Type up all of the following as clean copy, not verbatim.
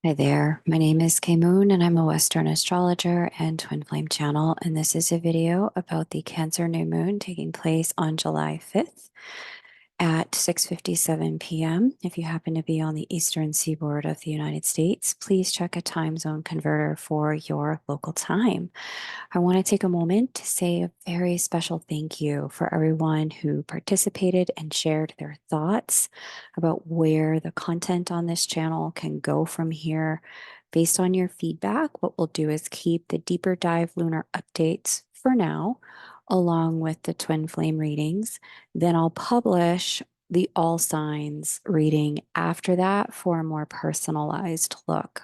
Hi there, my name is Kay Moon and I'm a Western astrologer and Twin Flame channel, and this is a video about the Cancer new moon taking place on July 5th at 6:57 p.m. If you happen to be on the eastern seaboard of the United States, please check a time zone converter for your local time. I want to take a moment to say a very special thank you for everyone who participated and shared their thoughts about where the content on this channel can go from here. Based on your feedback, what we'll do is keep the deeper dive lunar updates for now, along with the twin flame readings. Then I'll publish the all signs reading after that for a more personalized look.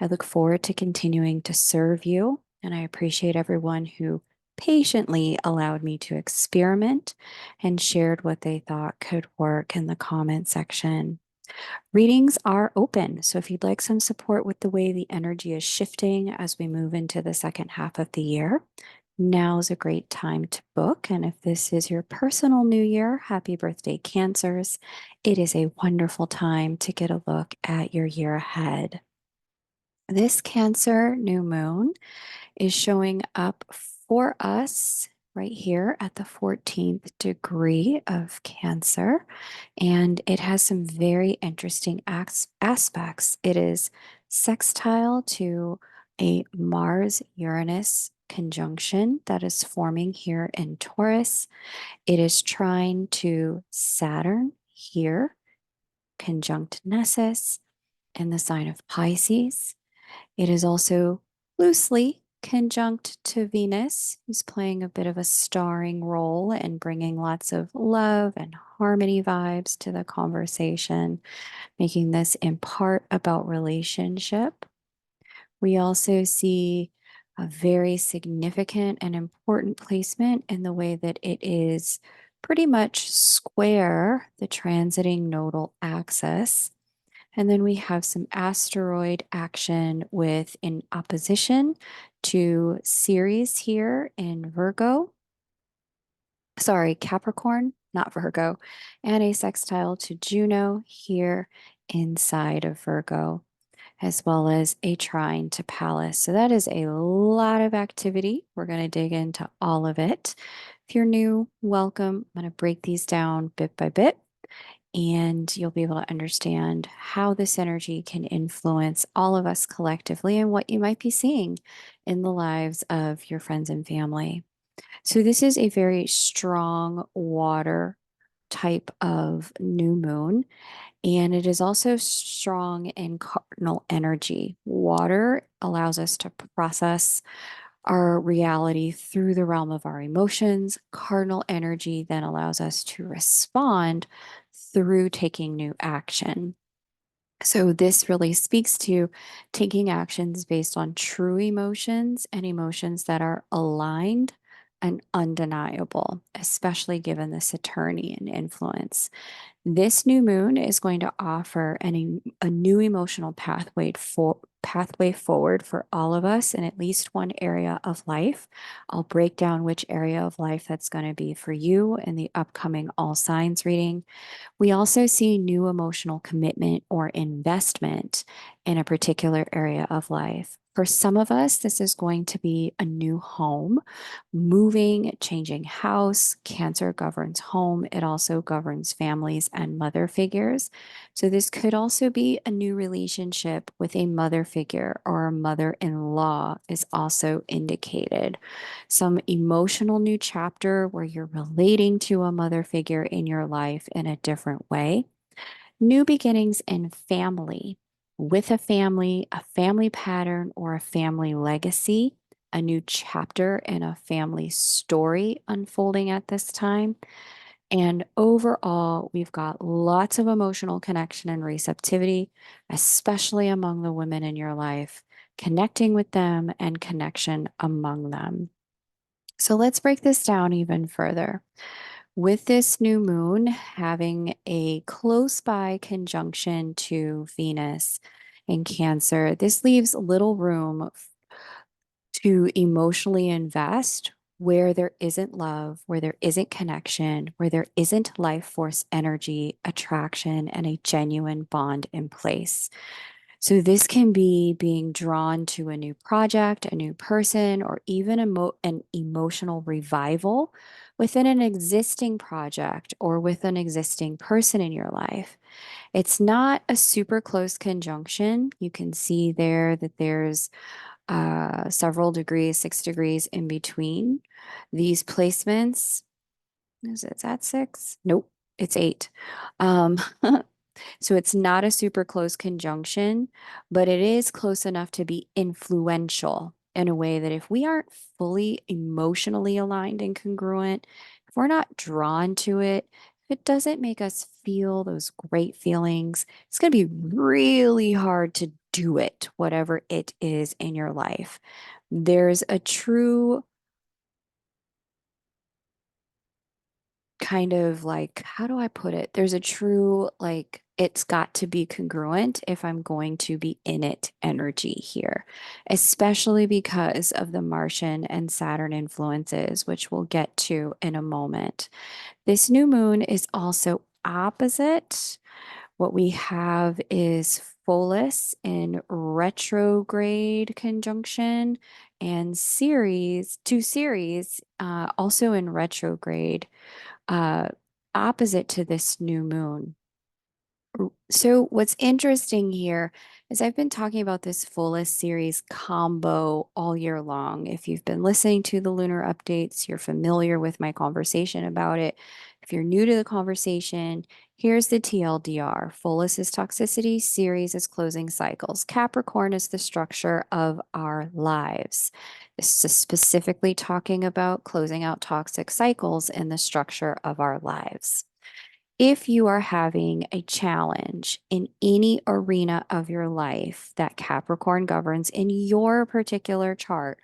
I look forward to continuing to serve you, and I appreciate everyone who patiently allowed me to experiment and shared what they thought could work in the comment section. Readings are open, so if you'd like some support with the way the energy is shifting as we move into the second half of the year, now's a great time to book. And if this is your personal new year, happy birthday, Cancers. It is a wonderful time to get a look at your year ahead. This Cancer new moon is showing up for us right here at the 14th degree of Cancer, and it has some very interesting aspects. It is sextile to a Mars Uranus conjunction that is forming here in Taurus. It is trine to Saturn here, conjunct Nessus in the sign of Pisces. It is also loosely conjunct to Venus, who's playing a bit of a starring role and bringing lots of love and harmony vibes to the conversation, making this in part about relationship. We also see a very significant and important placement in the way that it is pretty much square the transiting nodal axis. And then we have some asteroid action with in opposition to Ceres here in Virgo. Sorry, Capricorn, not Virgo, and a sextile to Juno here inside of Virgo, as well as a trine to Pallas. So that is a lot of activity. We're going to dig into all of it. If you're new, welcome. I'm going to break these down bit by bit, and you'll be able to understand how this energy can influence all of us collectively and what you might be seeing in the lives of your friends and family. So, this is a very strong water type of new moon, and it is also strong in cardinal energy. Water allows us to process our reality through the realm of our emotions. Cardinal energy then allows us to respond through taking new action. So, this really speaks to taking actions based on true emotions and emotions that are aligned and undeniable, especially given the Saturnian influence. This new moon is going to offer a new emotional pathway forward for all of us in at least one area of life. I'll break down which area of life that's going to be for you in the upcoming All Signs reading. We also see new emotional commitment or investment in a particular area of life. For some of us, this is going to be a new home, moving, changing house. Cancer governs home. It also governs families and mother figures. So, this could also be a new relationship with a mother figure, or a mother in law is also indicated. Some emotional new chapter where you're relating to a mother figure in your life in a different way. New beginnings in family, with a family pattern, or a family legacy, a new chapter in a family story unfolding at this time. And overall, we've got lots of emotional connection and receptivity, especially among the women in your life, connecting with them and connection among them. So let's break this down even further. With this new moon having a close by conjunction to Venus in Cancer, this leaves little room to emotionally invest where there isn't love, where there isn't connection, where there isn't life force energy, attraction, and a genuine bond in place. So this can be being drawn to a new project, a new person, or even an emotional revival within an existing project or with an existing person in your life. It's not a super close conjunction. You can see there that there's several degrees, 6 degrees in between these placements. Is it at 6? Nope, it's 8. Um, so it's not a super close conjunction, but it is close enough to be influential in a way that if we aren't fully emotionally aligned and congruent, if we're not drawn to it, if it doesn't make us feel those great feelings, it's going to be really hard to do it, whatever it is in your life. There's a true kind of like, how do I put it? There's a true, like, it's got to be congruent if I'm going to be in it energy here, especially because of the Martian and Saturn influences, which we'll get to in a moment. This new moon is also opposite. What we have is Pholus in retrograde conjunction and Ceres, also in retrograde uh, opposite to this new moon. So, what's interesting here is I've been talking about this fullest series combo all year long. If you've been listening to the lunar updates, you're familiar with my conversation about it. If you're new to the conversation, here's the TLDR. Fullest is toxicity, Ceres is closing cycles. Capricorn is the structure of our lives. This is specifically talking about closing out toxic cycles in the structure of our lives. If you are having a challenge in any arena of your life that Capricorn governs in your particular chart,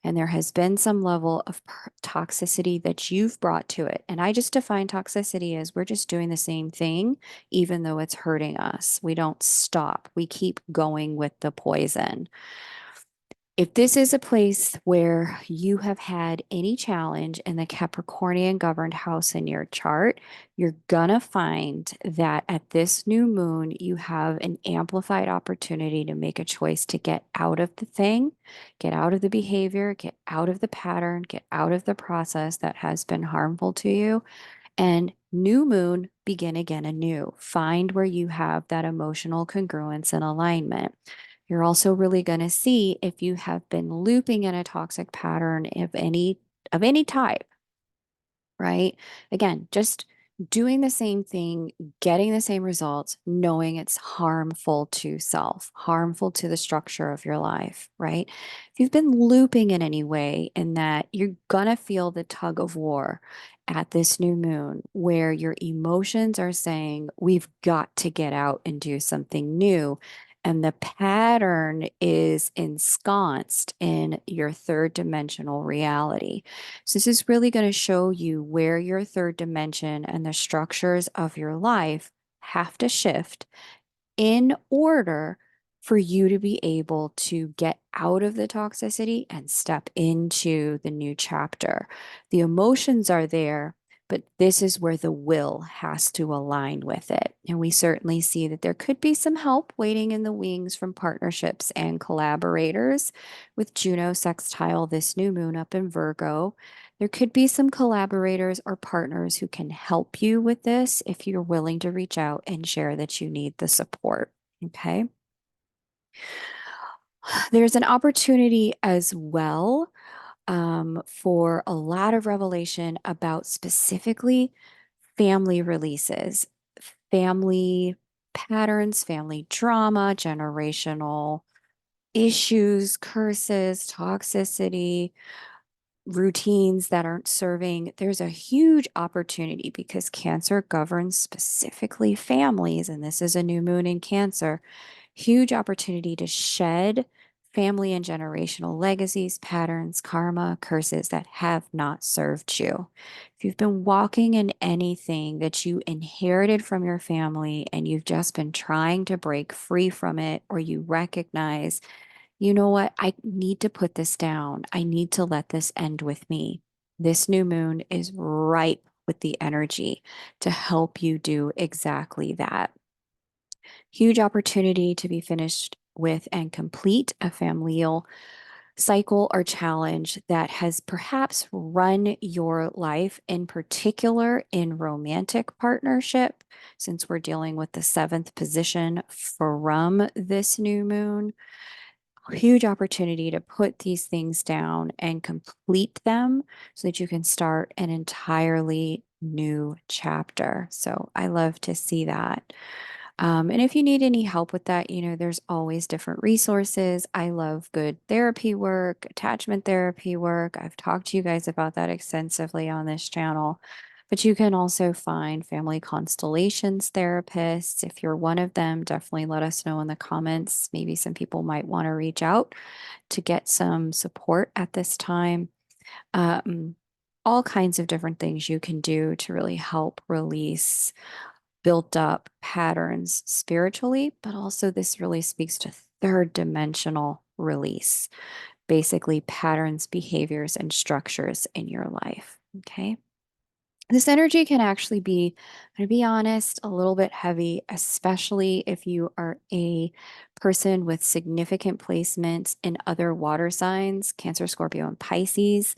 and there has been some level of toxicity that you've brought to it, and I just define toxicity as we're just doing the same thing, even though it's hurting us. We don't stop, we keep going with the poison. If this is a place where you have had any challenge in the Capricornian governed house in your chart, you're gonna find that at this new moon, you have an amplified opportunity to make a choice to get out of the thing, get out of the behavior, get out of the pattern, get out of the process that has been harmful to you. And new moon, begin again anew. Find where you have that emotional congruence and alignment. You're also really going to see if you have been looping in a toxic pattern of any type, right? Again, just doing the same thing, getting the same results, knowing it's harmful to self, harmful to the structure of your life, right? If you've been looping in any way, in that you're gonna feel the tug of war at this new moon where your emotions are saying, we've got to get out and do something new. And the pattern is ensconced in your third dimensional reality. So this is really going to show you where your third dimension and the structures of your life have to shift in order for you to be able to get out of the toxicity and step into the new chapter. The emotions are there, but this is where the will has to align with it. And we certainly see that there could be some help waiting in the wings from partnerships and collaborators with Juno sextile this new moon up in Virgo. There could be some collaborators or partners who can help you with this if you're willing to reach out and share that you need the support. Okay. There's an opportunity as well for a lot of revelation about specifically family releases, family patterns, family drama, generational issues, curses, toxicity, routines that aren't serving. There's a huge opportunity because Cancer governs specifically families, and this is a new moon in Cancer. Huge opportunity to shed family and generational legacies, patterns, karma, curses that have not served you. If you've been walking in anything that you inherited from your family and you've just been trying to break free from it, or you recognize, you know what, I need to put this down, I need to let this end with me. This new moon is ripe with the energy to help you do exactly that. Huge opportunity to be finished with and complete a familial cycle or challenge that has perhaps run your life, in particular in romantic partnership, since we're dealing with the seventh position from this new moon. Huge opportunity to put these things down and complete them so that you can start an entirely new chapter. So I love to see that. And if you need any help with that, there's always different resources. I love good therapy work, attachment therapy work. I've talked to you guys about that extensively on this channel. But you can also find family constellations therapists. If you're one of them, definitely let us know in the comments. Maybe some people might want to reach out to get some support at this time. Um, all kinds of different things you can do to really help release built up patterns spiritually, but also this really speaks to third dimensional release, basically patterns, behaviors, and structures in your life. Okay. This energy can actually be, I'm going to be honest, a little bit heavy, especially if you are a person with significant placements in other water signs, Cancer, Scorpio, and Pisces.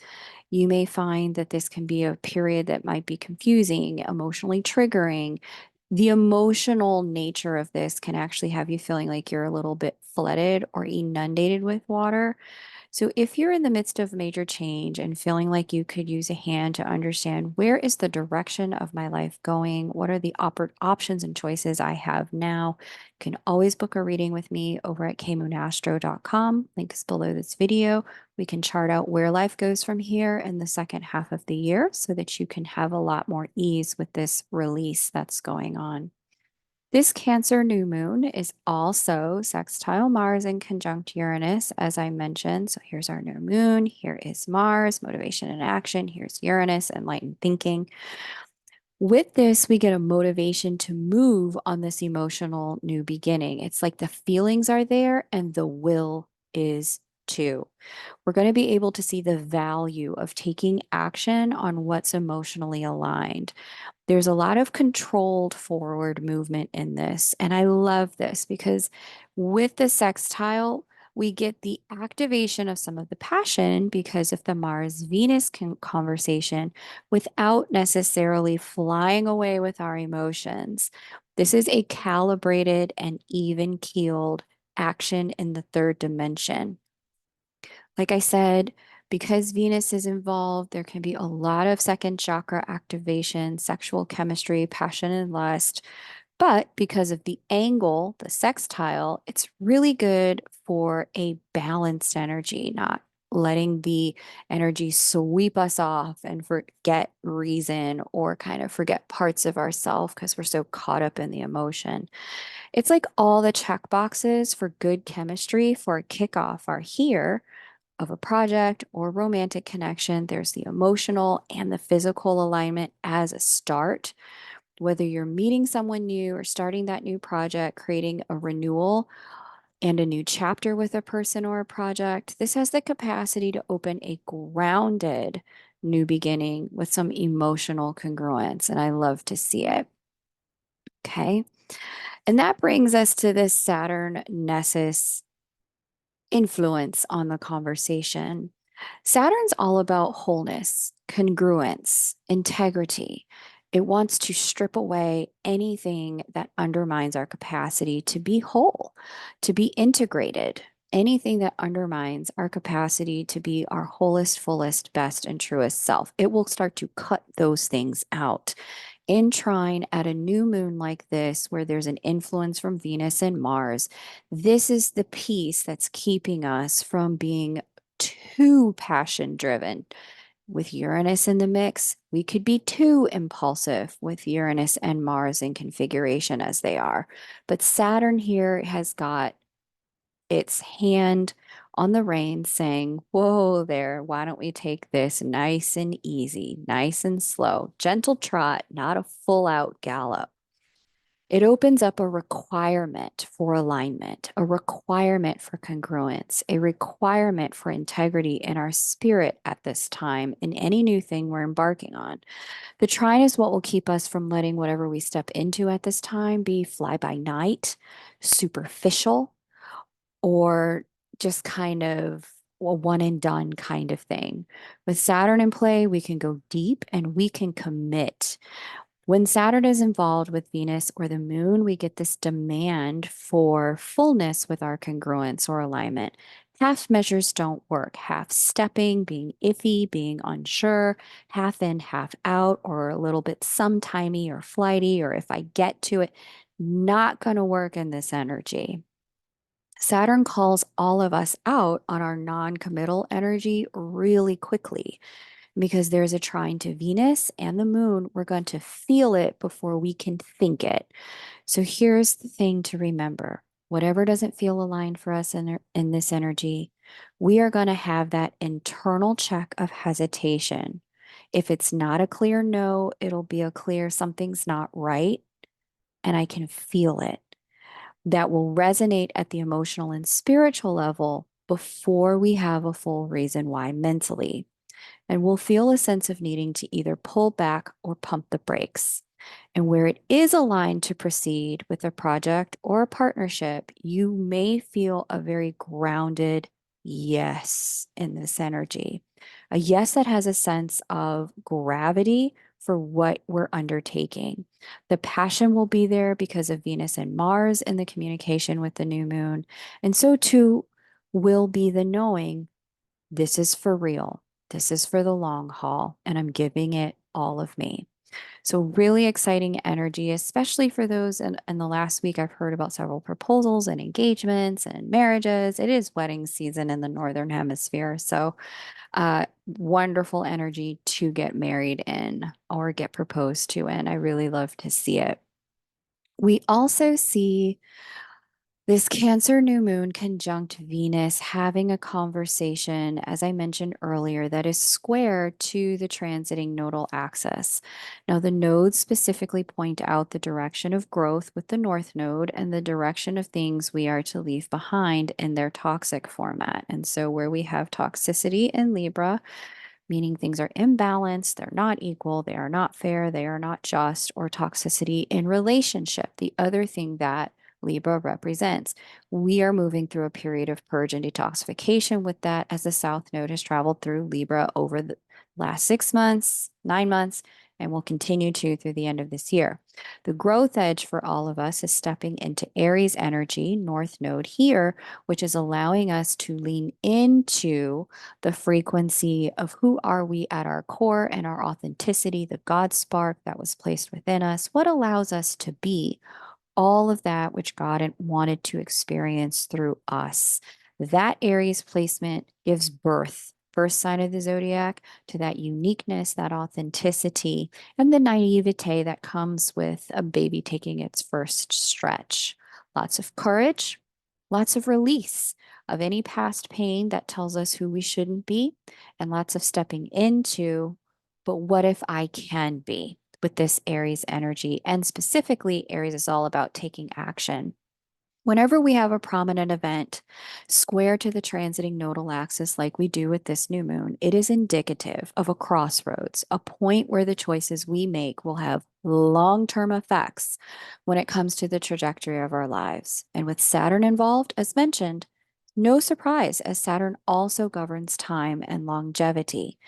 You may find that this can be a period that might be confusing, emotionally triggering. The emotional nature of this can actually have you feeling like you're a little bit flooded or inundated with water. So if you're in the midst of major change and feeling like you could use a hand to understand where is the direction of my life going, what are the options and choices I have now, you can always book a reading with me over at kmoonastro.com. Link is below this video. We can chart out where life goes from here in the second half of the year so that you can have a lot more ease with this release that's going on. This Cancer new moon is also sextile Mars in conjunct Uranus, as I mentioned. So here's our new moon. Here is Mars, motivation and action. Here's Uranus, enlightened thinking. With this, we get a motivation to move on this emotional new beginning. It's like the feelings are there and the will is too. We're going to be able to see the value of taking action on what's emotionally aligned. There's a lot of controlled forward movement in this. And I love this because with the sextile, we get the activation of some of the passion because of the Mars Venus conversation without necessarily flying away with our emotions. This is a calibrated and even keeled action in the third dimension. Like I said, because Venus is involved, there can be a lot of second chakra activation, sexual chemistry, passion, and lust. But because of the angle, the sextile, it's really good for a balanced energy, not letting the energy sweep us off and forget reason or kind of forget parts of ourself because we're so caught up in the emotion. It's like all the check boxes for good chemistry for a kickoff are here of a project or romantic connection. There's the emotional and the physical alignment as a start. Whether you're meeting someone new or starting that new project, creating a renewal and a new chapter with a person or a project, this has the capacity to open a grounded new beginning with some emotional congruence. And I love to see it. Okay. And that brings us to this Saturn Nessus influence on the conversation. Saturn's all about wholeness, congruence, integrity. It wants to strip away anything that undermines our capacity to be whole, to be integrated, anything that undermines our capacity to be our wholest, fullest, best, and truest self. It will start to cut those things out in trine at a new moon like this, where there's an influence from Venus and Mars. This is the piece that's keeping us from being too passion driven. With Uranus in the mix, we could be too impulsive with Uranus and Mars in configuration as they are. But Saturn here has got its hand on the reins saying, whoa there, why don't we take this nice and easy, nice and slow, gentle trot, not a full out gallop. It opens up a requirement for alignment, a requirement for congruence, a requirement for integrity in our spirit at this time in any new thing we're embarking on. The trine is what will keep us from letting whatever we step into at this time be fly by night, superficial, or just kind of a one and done kind of thing. With Saturn in play, we can go deep and we can commit. When Saturn is involved with Venus or the moon, we get this demand for fullness with our congruence or alignment. Half measures don't work. Half stepping, being iffy, being unsure, half in, half out, or a little bit sometimey or flighty, or if I get to it, not going to work in this energy. Saturn calls all of us out on our non committal energy really quickly because there's a trine to Venus and the moon. We're going to feel it before we can think it. So here's the thing to remember: whatever doesn't feel aligned for us in this energy, we are going to have that internal check of hesitation. If it's not a clear no, it'll be a clear something's not right, and I can feel it. That will resonate at the emotional and spiritual level before we have a full reason why mentally. And we'll feel a sense of needing to either pull back or pump the brakes. And where it is aligned to proceed with a project or a partnership, you may feel a very grounded yes in this energy. A yes that has a sense of gravity for what we're undertaking. The passion will be there because of Venus and Mars in the communication with the new moon. And so too will be the knowing this is for real. This is for the long haul, and I'm giving it all of me. So, really exciting energy, especially for those. In the last week, I've heard about several proposals and engagements and marriages. It is wedding season in the Northern Hemisphere. So, wonderful energy to get married in or get proposed to in. I really love to see it. We also see this Cancer new moon conjunct Venus having a conversation, as I mentioned earlier, that is square to the transiting nodal axis. Now, the nodes specifically point out the direction of growth with the North Node and the direction of things we are to leave behind in their toxic format. And so, where we have toxicity in Libra, meaning things are imbalanced, they're not equal, they are not fair, they are not just, or toxicity in relationship, the other thing that Libra represents. We are moving through a period of purge and detoxification with that as the South Node has traveled through Libra over the last 6 months, 9 months, and will continue to through the end of this year. The growth edge for all of us is stepping into Aries energy, North Node here, which is allowing us to lean into the frequency of who are we at our core and our authenticity, the God spark that was placed within us, what allows us to be all of that which God wanted to experience through us. That Aries placement gives birth, first sign of the zodiac, to that uniqueness, that authenticity, and the naivete that comes with a baby taking its first stretch. Lots of courage, lots of release of any past pain that tells us who we shouldn't be, and lots of stepping into, but what if I can be? With this Aries energy. And specifically, Aries is all about taking action. Whenever we have a prominent event square to the transiting nodal axis, like we do with this new moon, it is indicative of a crossroads, a point where the choices we make will have long term effects when it comes to the trajectory of our lives. And with Saturn involved, as mentioned, no surprise, as Saturn also governs time and longevity.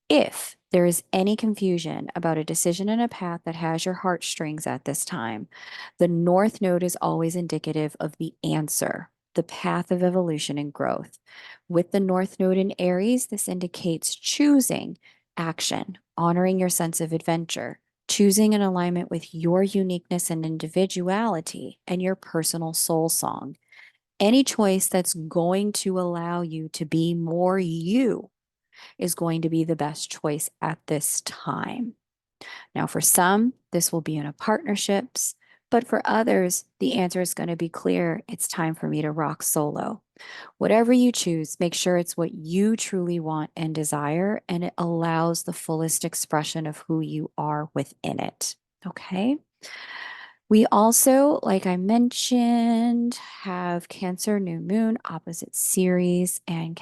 If there is any confusion about a decision and a path that has your heartstrings at this time, the North Node is always indicative of the answer, the path of evolution and growth. With the North Node in Aries, this indicates choosing action, honoring your sense of adventure, choosing an alignment with your uniqueness and individuality and your personal soul song. Any choice that's going to allow you to be more you is going to be the best choice at this time. Now, for some, this will be in a partnerships, but for others, the answer is going to be clear. It's time for me to rock solo. Whatever you choose, make sure it's what you truly want and desire, and it allows the fullest expression of who you are within it. Okay. We also, like I mentioned, have Cancer, New Moon, opposite Ceres, and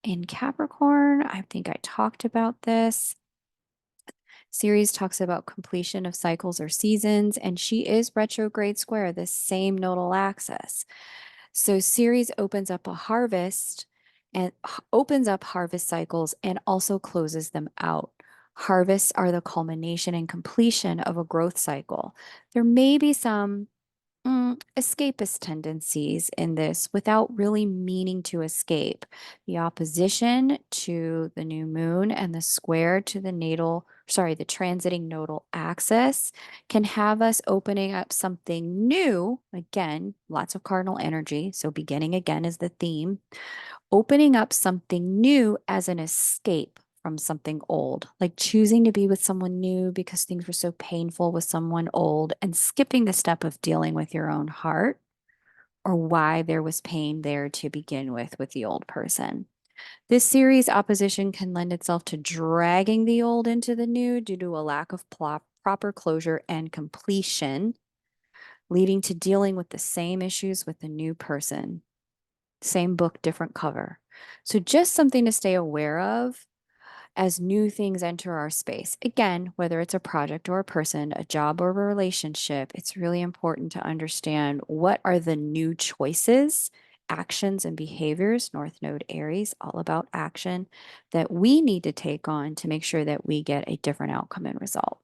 in Capricorn. I think I talked about this. Ceres talks about completion of cycles or seasons, and she is retrograde square, the same nodal axis. So Ceres opens up a harvest and opens up harvest cycles and also closes them out. Harvests are the culmination and completion of a growth cycle. There may be some escapist tendencies in this without really meaning to escape. The opposition to the new moon and the square to the transiting nodal axis can have us opening up something new. Again, lots of cardinal energy. So, beginning again is the theme. Opening up something new as an escape from something old, like choosing to be with someone new because things were so painful with someone old and skipping the step of dealing with your own heart or why there was pain there to begin with the old person. This series opposition can lend itself to dragging the old into the new due to a lack of proper closure and completion, leading to dealing with the same issues with the new person. Same book, different cover. So, just something to stay aware of as new things enter our space. Again, whether it's a project or a person, a job or a relationship, it's really important to understand what are the new choices, actions, and behaviors, North Node Aries, all about action, that we need to take on to make sure that we get a different outcome and result.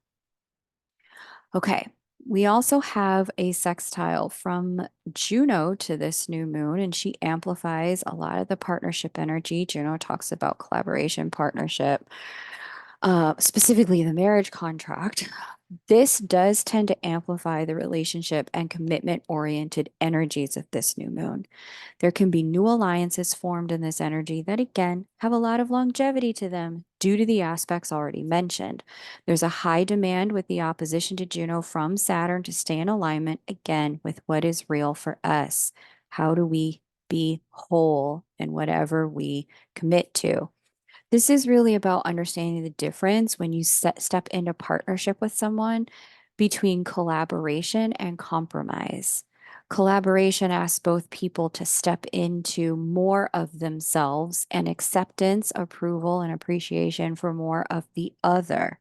Okay. We also have a sextile from Juno to this new moon, and she amplifies a lot of the partnership energy. Juno talks about collaboration, partnership, specifically the marriage contract. This does tend to amplify the relationship and commitment oriented energies of this new moon. There can be new alliances formed in this energy that, again, have a lot of longevity to them due to the aspects already mentioned. There's a high demand with the opposition to Juno from Saturn to stay in alignment, again, with what is real for us. How do we be whole in whatever we commit to? This is really about understanding the difference when you step into partnership with someone between collaboration and compromise. Collaboration asks both people to step into more of themselves and acceptance, approval, and appreciation for more of the other.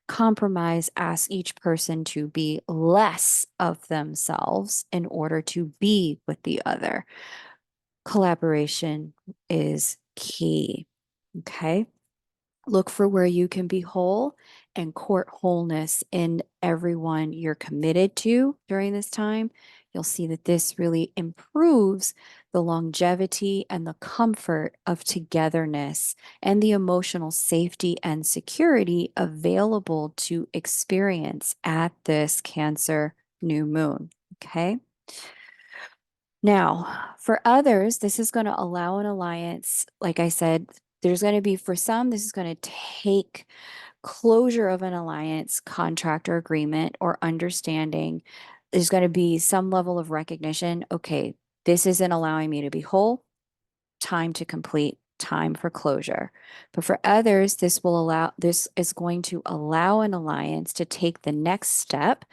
Compromise asks each person to be less of themselves in order to be with the other. Collaboration is key. Okay. Look for where you can be whole and court wholeness in everyone you're committed to during this time. You'll see that this really improves the longevity and the comfort of togetherness and the emotional safety and security available to experience at this Cancer new moon. Okay. Now, for others, this is going to allow an alliance. Like I said, there's going to be, for some, this is going to take closure of an alliance, contract, or agreement or understanding. There's going to be some level of recognition. Okay, this isn't allowing me to be whole. Time to complete, time for closure. But for others, this is going to allow an alliance to take the next step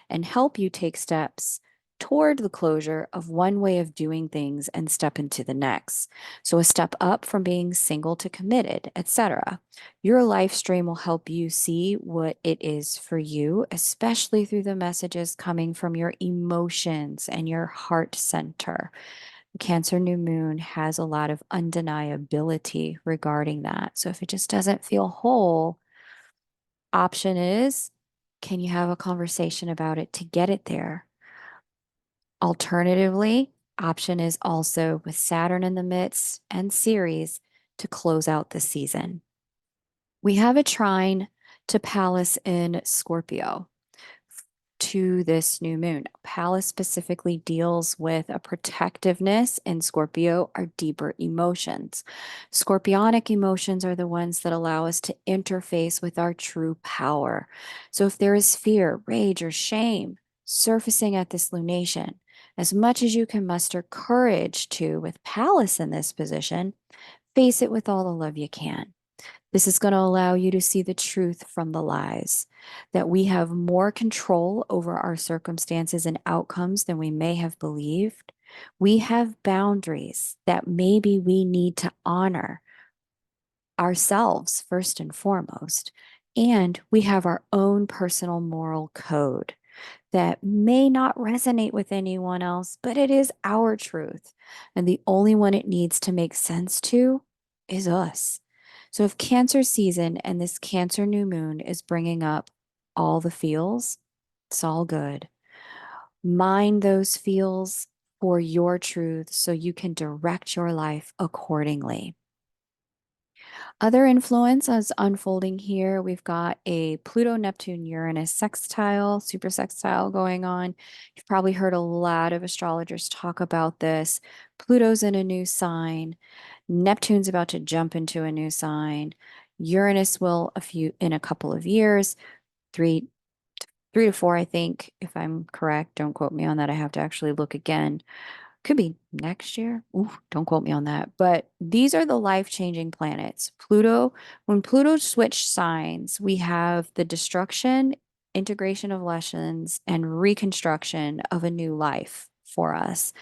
and help you take steps toward the closure of one way of doing things and step into the next. So a step up from being single to committed, etc. Your life stream will help you see what it is for you, especially through the messages coming from your emotions and your heart center. Cancer new moon has a lot of undeniability regarding that. So if it just doesn't feel whole, option is, can you have a conversation about it to get it there? Alternatively, option is also with Saturn in the midst and Ceres to close out the season. We have a trine to Pallas in Scorpio to this new moon. Pallas specifically deals with a protectiveness in Scorpio, our deeper emotions. Scorpionic emotions are the ones that allow us to interface with our true power. So if there is fear, rage, or shame surfacing at this lunation, as much as you can muster courage to, with Pallas in this position, face it with all the love you can. This is going to allow you to see the truth from the lies, that we have more control over our circumstances and outcomes than we may have believed. We have boundaries that maybe we need to honor ourselves first and foremost. And we have our own personal moral code. that may not resonate with anyone else, but it is our truth. And the only one it needs to make sense to is us. So if Cancer season and this Cancer new moon is bringing up all the feels, it's all good. Mind those feels for your truth so you can direct your life accordingly. Other influences unfolding here, we've got a Pluto, Neptune, Uranus sextile, super sextile going on. You've probably heard a lot of astrologers talk about this. Pluto's in a new sign. Neptune's about to jump into a new sign. Uranus will in a couple of years, three, 3 to 4, I think, if I'm correct. Don't quote me on that. I have to actually look again. Could be next year. Ooh, don't quote me on that. But these are the life-changing planets. Pluto, when Pluto switched signs, we have the destruction, integration of lessons, and reconstruction of a new life for us.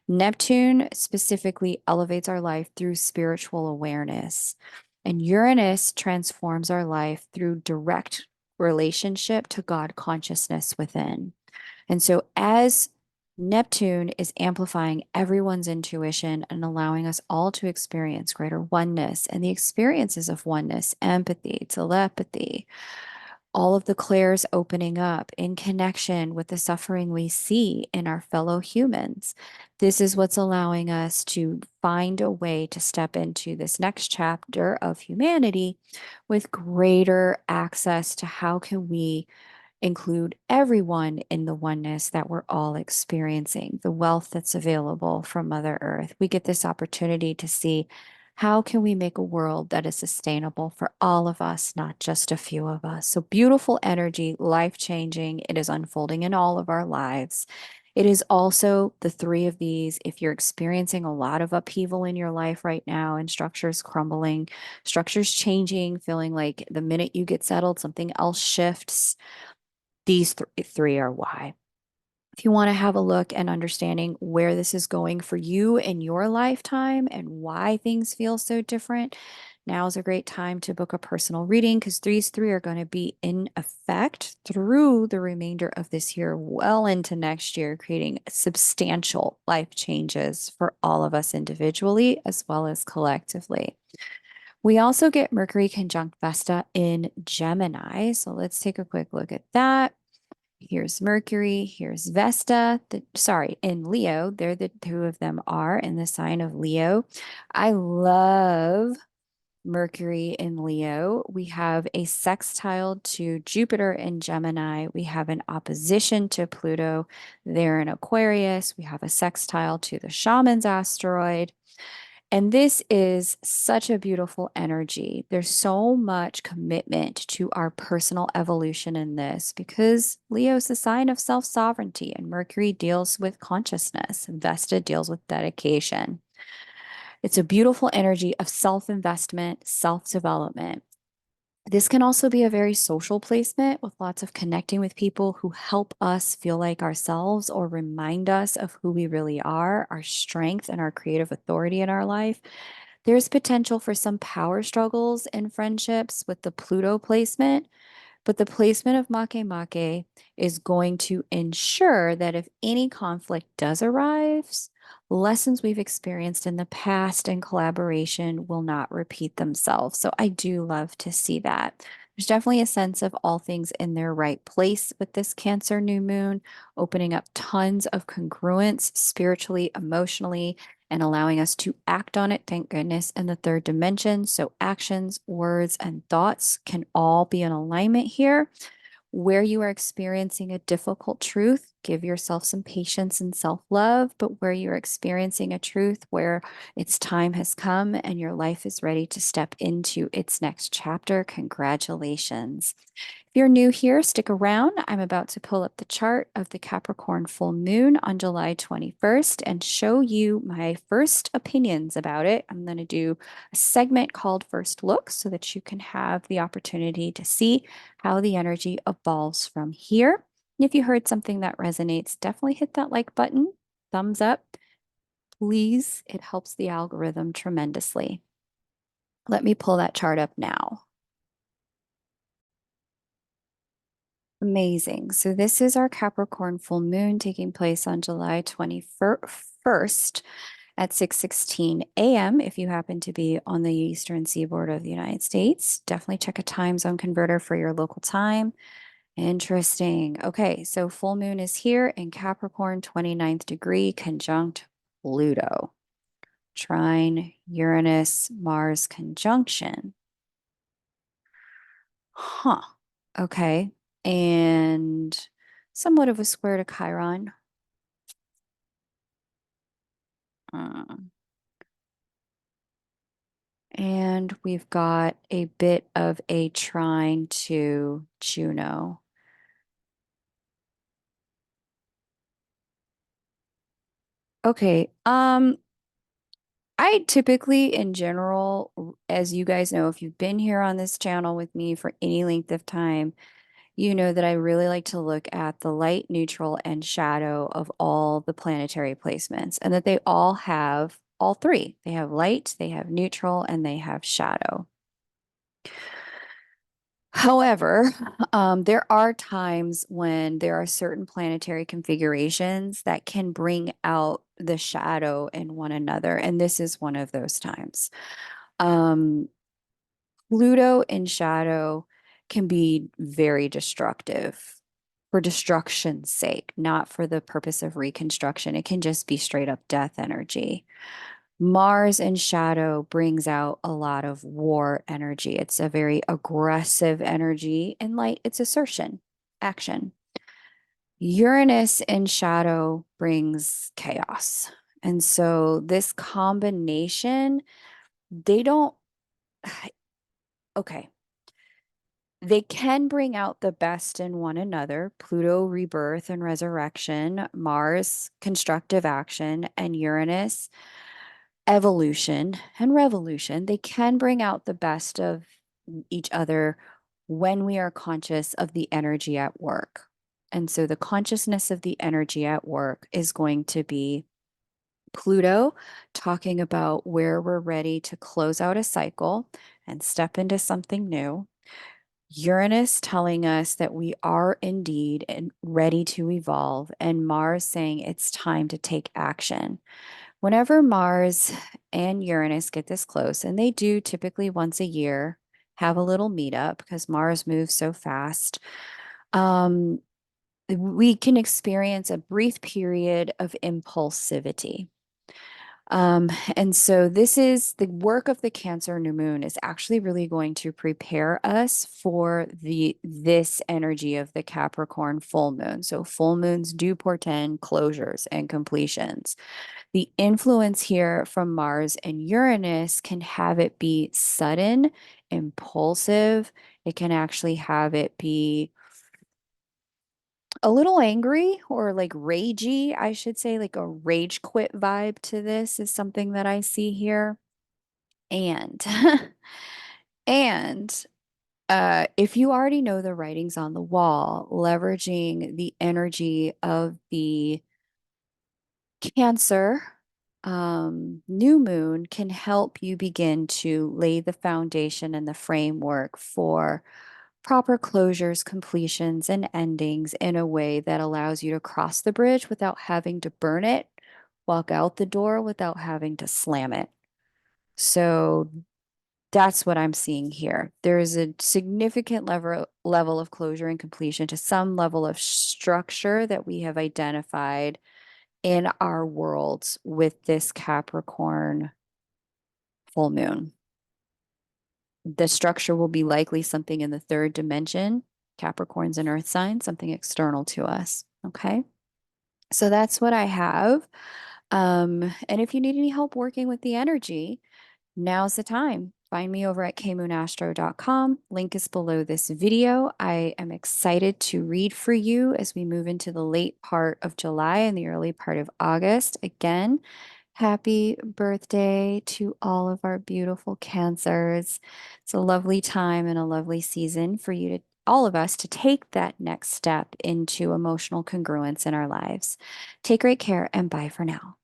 Neptune specifically elevates our life through spiritual awareness. And Uranus transforms our life through direct relationship to God consciousness within. And so, as Neptune is amplifying everyone's intuition and allowing us all to experience greater oneness and the experiences of oneness, empathy, telepathy, all of the clairs opening up in connection with the suffering we see in our fellow humans. This is what's allowing us to find a way to step into this next chapter of humanity with greater access to how can we include everyone in the oneness that we're all experiencing, the wealth that's available from Mother Earth. We get this opportunity to see how can we make a world that is sustainable for all of us, not just a few of us. So beautiful energy, life-changing. It is unfolding in all of our lives. It is also the three of these. If you're experiencing a lot of upheaval in your life right now and structures crumbling, structures changing, feeling like the minute you get settled, something else shifts, these three are why. If you want to have a look and understanding where this is going for you in your lifetime and why things feel so different, now is a great time to book a personal reading because these three are going to be in effect through the remainder of this year, well into next year, creating substantial life changes for all of us individually as well as collectively. We also get Mercury conjunct Vesta in Gemini. So let's take a quick look at that. Here's Mercury, here's Vesta, in Leo. They're the two of them are in the sign of Leo. I love Mercury in Leo. We have a sextile to Jupiter in Gemini. We have an opposition to Pluto there in Aquarius. We have a sextile to the Shaman's asteroid. And this is such a beautiful energy. There's so much commitment to our personal evolution in this because Leo is the sign of self sovereignty, and Mercury deals with consciousness, and Vesta deals with dedication. It's a beautiful energy of self investment, self development. This can also be a very social placement with lots of connecting with people who help us feel like ourselves or remind us of who we really are, our strength, and our creative authority in our life. There's potential for some power struggles in friendships with the Pluto placement, but the placement of Make is going to ensure that if any conflict does arise, lessons we've experienced in the past and collaboration will not repeat themselves. So I do love to see that. There's definitely a sense of all things in their right place with this Cancer new moon, opening up tons of congruence spiritually, emotionally, and allowing us to act on it, thank goodness, in the third dimension. So actions, words, and thoughts can all be in alignment here. Where you are experiencing a difficult truth, give yourself some patience and self love. But where you're experiencing a truth where its time has come and your life is ready to step into its next chapter, congratulations. If you're new here, stick around. I'm about to pull up the chart of the Capricorn full moon on July 21st and show you my first opinions about it. I'm going to do a segment called First Look so that you can have the opportunity to see how the energy evolves from here. And if you heard something that resonates, definitely hit that like button, thumbs up. Please, it helps the algorithm tremendously. Let me pull that chart up now. Amazing. So this is our Capricorn full moon taking place on July 21st at 6:16 a.m. If you happen to be on the eastern seaboard of the United States, definitely check a time zone converter for your local time. Interesting. Okay, so full moon is here in Capricorn, 29th degree, conjunct Pluto. Trine, Uranus, Mars conjunction. Huh. Okay. And somewhat of a square to Chiron. Mm. And we've got a bit of a trine to Juno. Okay. I typically, in general, as you guys know, if you've been here on this channel with me for any length of time, you know that I really like to look at the light, neutral, and shadow of all the planetary placements, and that they all have all three. They have light, they have neutral, and they have shadow. However, there are times when there are certain planetary configurations that can bring out the shadow in one another, and this is one of those times. Um, Pluto in shadow can be very destructive for destruction's sake, not for the purpose of reconstruction. It can just be straight up death energy. Mars in shadow brings out a lot of war energy. It's a very aggressive energy. In light, it's assertion, action. Uranus in shadow brings chaos. And so this combination, they don't, okay, they can bring out the best in one another. Pluto, rebirth and resurrection, Mars, constructive action, and Uranus, evolution and revolution. They can bring out the best of each other when we are conscious of the energy at work. And so the consciousness of the energy at work is going to be Pluto talking about where we're ready to close out a cycle and step into something new. Uranus telling us that we are indeed ready to evolve, and Mars saying it's time to take action. Whenever Mars and Uranus get this close, and they do typically once a year have a little meetup because Mars moves so fast, um, we can experience a brief period of impulsivity. And so this is the work of the Cancer new moon is actually really going to prepare us for this energy of the Capricorn full moon. So full moons do portend closures and completions. The influence here from Mars and Uranus can have it be sudden, impulsive. It can actually have it be a little angry or like ragey, I should say, like a rage quit vibe to this is something that I see here. And and if you already know the writings on the wall, leveraging the energy of the Cancer new moon can help you begin to lay the foundation and the framework for proper closures, completions, and endings in a way that allows you to cross the bridge without having to burn it, walk out the door without having to slam it. So that's what I'm seeing here. There is a significant level of closure and completion to some level of structure that we have identified in our worlds with this Capricorn full moon. The structure will be likely something in the third dimension. Capricorn's an earth sign, something external to us. Okay. So that's what I have. And if you need any help working with the energy, now's the time. Find me over at kmoonastro.com. Link is below this video. I am excited to read for you as we move into the late part of July and the early part of August. Again, happy birthday to all of our beautiful Cancers. It's a lovely time and a lovely season for you to all of us to take that next step into emotional congruence in our lives. Take great care and bye for now.